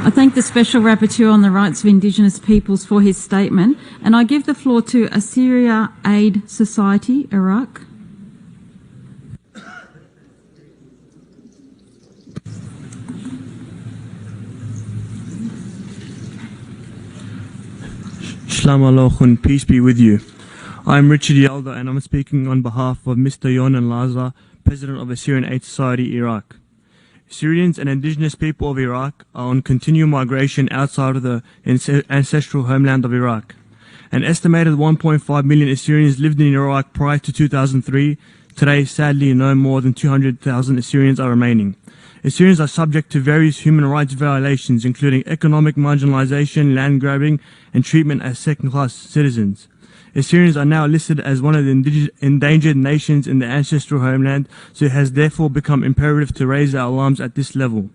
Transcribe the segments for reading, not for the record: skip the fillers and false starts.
I thank the Special Rapporteur on the Rights of Indigenous Peoples for his statement, and I give the floor to Assyrian Aid Society Iraq. Shalom Aleichem, peace be with you. I'm Richard Yalda and I'm speaking on behalf of Mr. Younan Lazar, President of Assyrian Aid Society Iraq. Assyrians and indigenous people of Iraq are on continual migration outside of the ancestral homeland of Iraq. An estimated 1.5 million Assyrians lived in Iraq prior to 2003. Today, sadly, no more than 200,000 Assyrians are remaining. Assyrians are subject to various human rights violations, including economic marginalization, land grabbing, and treatment as second-class citizens. Assyrians are now listed as one of the endangered nations in the ancestral homeland, so it has therefore become imperative to raise our alarms at this level.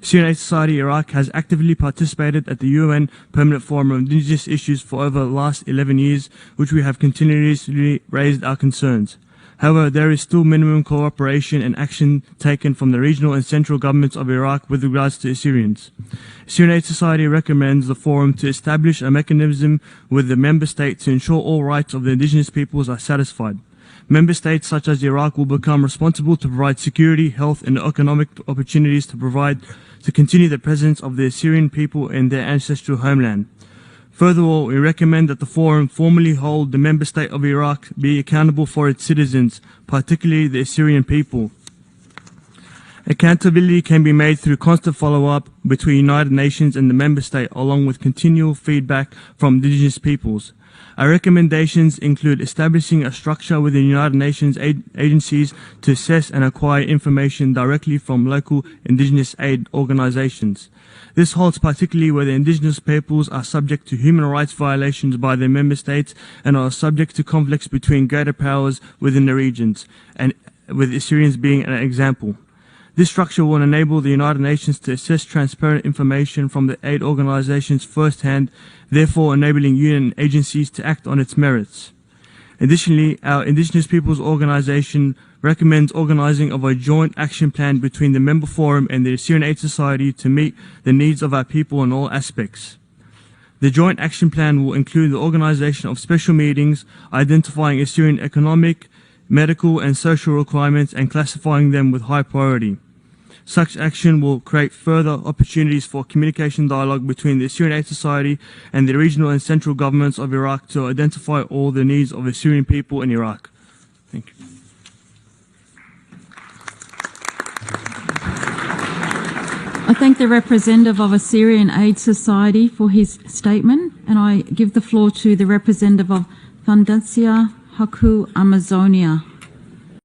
Assyrian Aid Society Iraq has actively participated at the UN Permanent Forum on Indigenous Issues for over the last 11 years, which we have continuously raised our concerns. However, there is still minimum cooperation and action taken from the regional and central governments of Iraq with regards to Assyrians. Assyrian Aid Society recommends the forum to establish a mechanism with the member states to ensure all rights of the indigenous peoples are satisfied. Member states such as Iraq will become responsible to provide security, health and economic opportunities to continue the presence of the Assyrian people in their ancestral homeland. Furthermore, we recommend that the forum formally hold the member state of Iraq be accountable for its citizens, particularly the Assyrian people. Accountability can be made through constant follow-up between United Nations and the member state, along with continual feedback from indigenous peoples. Our recommendations include establishing a structure within United Nations agencies to assess and acquire information directly from local indigenous aid organizations. This holds particularly where the indigenous peoples are subject to human rights violations by their member states and are subject to conflicts between greater powers within the regions, and with Assyrians being an example. This structure will enable the United Nations to assess transparent information from the aid organizations firsthand, therefore enabling UN agencies to act on its merits. Additionally, our Indigenous Peoples Organization recommends organizing of a joint action plan between the member forum and the Assyrian Aid Society to meet the needs of our people in all aspects. The joint action plan will include the organization of special meetings, identifying Assyrian economic, medical and social requirements and classifying them with high priority. Such action will create further opportunities for communication dialogue between the Assyrian Aid Society and the regional and central governments of Iraq to identify all the needs of Assyrian people in Iraq. Thank you. I thank the representative of Assyrian Aid Society for his statement, and I give the floor to the representative of Fundacja Haku Amazonia.